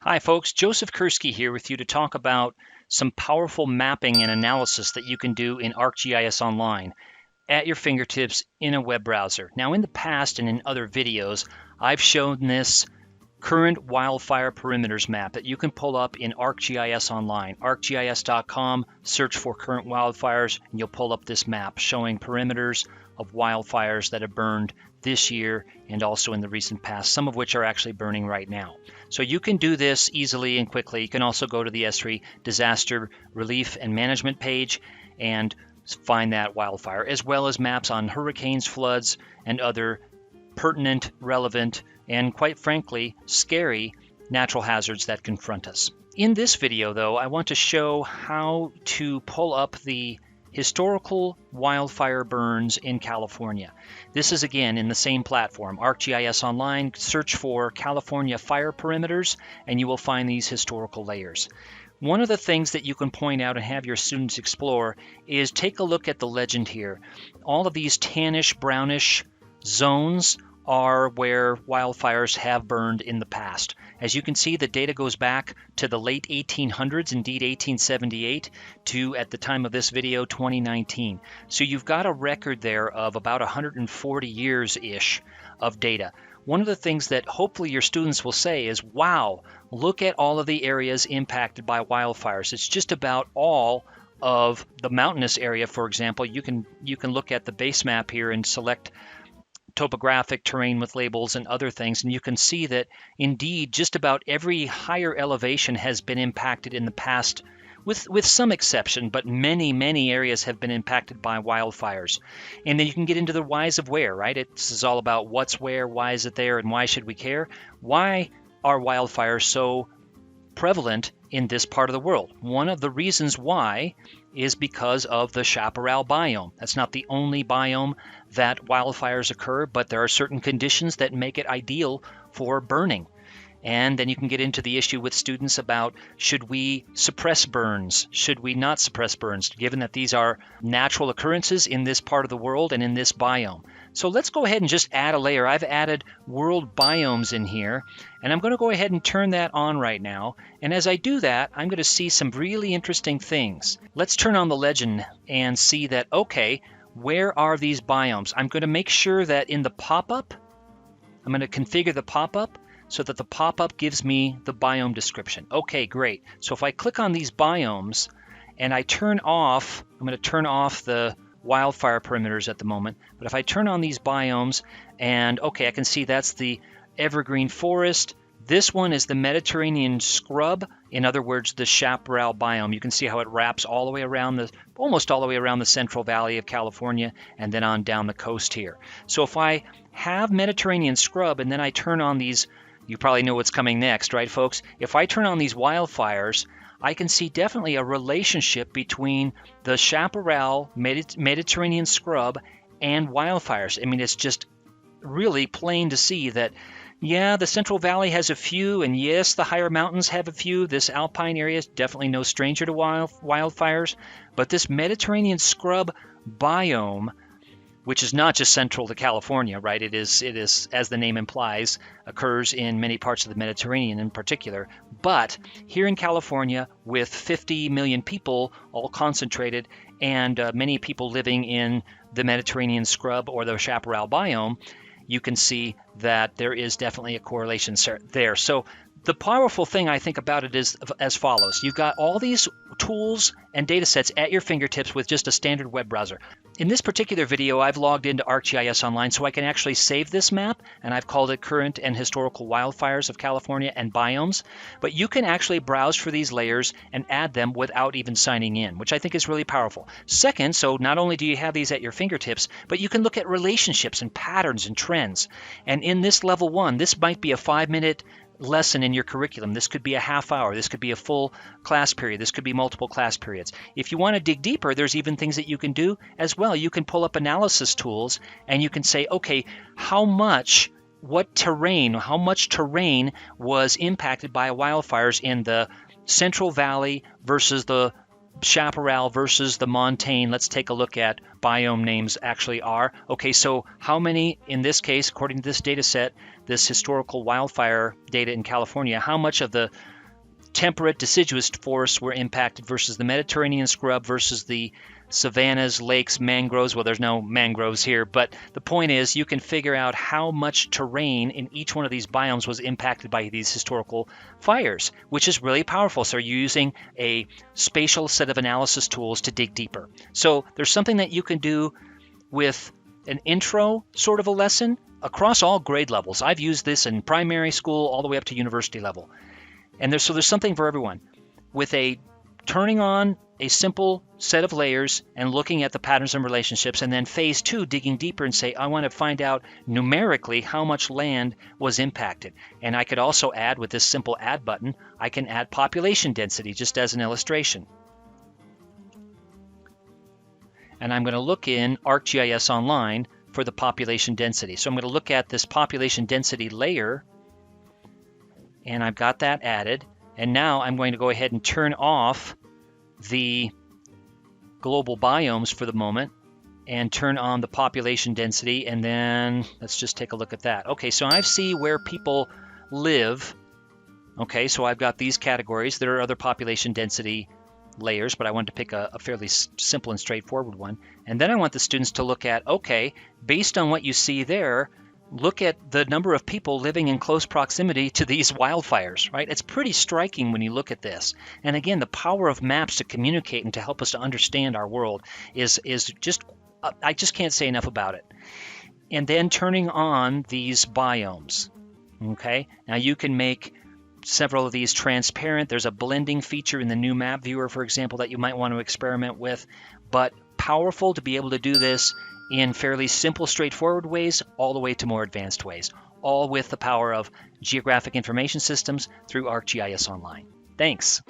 Hi folks, Joseph Kursky here with you to talk about some powerful mapping and analysis that you can do in ArcGIS Online at your fingertips in a web browser. Now in the past and in other videos, I've shown this current wildfire perimeters map that you can pull up in ArcGIS Online. ArcGIS.com, search for current wildfires, and you'll pull up this map showing perimeters of wildfires that have burned this year and also in the recent past, some of which are actually burning right now. So you can do this easily and quickly. You can also go to the ESRI Disaster Relief and Management page and find that wildfire, as well as maps on hurricanes, floods, and other pertinent, relevant, and quite frankly, scary natural hazards that confront us. In this video, though, I want to show how to pull up the historical wildfire burns in California. This is again in the same platform, ArcGIS Online. Search for California fire perimeters, and you will find these historical layers. One of the things that you can point out and have your students explore is take a look at the legend here. All of these tannish, brownish zones are where wildfires have burned in the past. As you can see, the data goes back to the late 1800s, indeed 1878, to, at the time of this video, 2019. So you've got a record there of about 140 years-ish of data. One of the things that hopefully your students will say is, wow, look at all of the areas impacted by wildfires. It's just about all of the mountainous area, for example. You can look at the base map here and select topographic terrain with labels and other things, and you can see that indeed just about every higher elevation has been impacted in the past, with some exception, but many areas have been impacted by wildfires. And then you can get into the whys of where, right? This is all about what's where, why is it there, and why should we care? Why are wildfires so prevalent in this part of the world? One of the reasons why is because of the chaparral biome. That's not the only biome that wildfires occur, but there are certain conditions that make it ideal for burning. And then you can get into the issue with students about, should we suppress burns? Should we not suppress burns, given that these are natural occurrences in this part of the world and in this biome? So let's go ahead and just add a layer. I've added world biomes in here, and I'm going to go ahead and turn that on right now. And as I do that, I'm going to see some really interesting things. Let's turn on the legend and see that, okay, where are these biomes? I'm going to make sure that in the pop-up, I'm going to configure the pop-up so that the pop-up gives me the biome description. Okay, great. So if I click on these biomes and I turn off, I'm going to turn off the wildfire perimeters at the moment, but if I turn on these biomes and okay, I can see that's the evergreen forest. This one is the Mediterranean scrub, in other words, the chaparral biome. You can see how it wraps all the way around almost all the way around the Central Valley of California and then on down the coast here. So if I have Mediterranean scrub and then I turn on these, you probably know what's coming next, right, folks? If I turn on these wildfires, I can see definitely a relationship between the chaparral, Mediterranean scrub, and wildfires. I mean, it's just really plain to see that, yeah, the Central Valley has a few, and yes, the higher mountains have a few. This alpine area is definitely no stranger to wildfires, but this Mediterranean scrub biome, which is not just central to California, right? It is, as the name implies, occurs in many parts of the Mediterranean in particular. But here in California, with 50 million people all concentrated and many people living in the Mediterranean scrub or the chaparral biome, you can see that there is definitely a correlation there. So the powerful thing I think about it is as follows. You've got all these tools and data sets at your fingertips with just a standard web browser. In this particular video, I've logged into ArcGIS Online so I can actually save this map, and I've called it Current and Historical Wildfires of California and Biomes. But you can actually browse for these layers and add them without even signing in, which I think is really powerful. Second, so not only do you have these at your fingertips, but you can look at relationships and patterns and trends. And in this level 1, this might be a 5-minute lesson in your curriculum. This could be a half hour. This could be a full class period. This could be multiple class periods. If you want to dig deeper, there's even things that you can do as well. You can pull up analysis tools and you can say, okay, how much terrain was impacted by wildfires in the Central Valley versus the chaparral versus the montane. Let's take a look at biome names actually are. Okay, so how many, in this case, according to this data set, this historical wildfire data in California, how much of the temperate deciduous forests were impacted versus the Mediterranean scrub versus the savannas, lakes, mangroves. Well, there's no mangroves here, but the point is you can figure out how much terrain in each one of these biomes was impacted by these historical fires, which is really powerful. So you're using a spatial set of analysis tools to dig deeper. So there's something that you can do with an intro sort of a lesson across all grade levels. I've used this in primary school all the way up to university level. And there's something for everyone. With turning on a simple set of layers and looking at the patterns and relationships, and then phase 2, digging deeper and say, I want to find out numerically how much land was impacted. And I could also add, with this simple add button, I can add population density just as an illustration. And I'm going to look in ArcGIS Online for the population density. So I'm going to look at this population density layer, and I've got that added. And now I'm going to go ahead and turn off the global biomes for the moment and turn on the population density, and then let's just take a look at that. Okay, so I see where people live. Okay, so I've got these categories. There are other population density layers, but I wanted to pick a fairly simple and straightforward one. And then I want the students to look at, okay, based on what you see there, look at the number of people living in close proximity to these wildfires, right? It's pretty striking when you look at this. And again, the power of maps to communicate and to help us to understand our world is just, I just can't say enough about it. And then turning on these biomes, okay? Now you can make several of these transparent. There's a blending feature in the new map viewer, for example, that you might want to experiment with, but powerful to be able to do this in fairly simple, straightforward ways, all the way to more advanced ways, all with the power of Geographic Information Systems through ArcGIS Online. Thanks.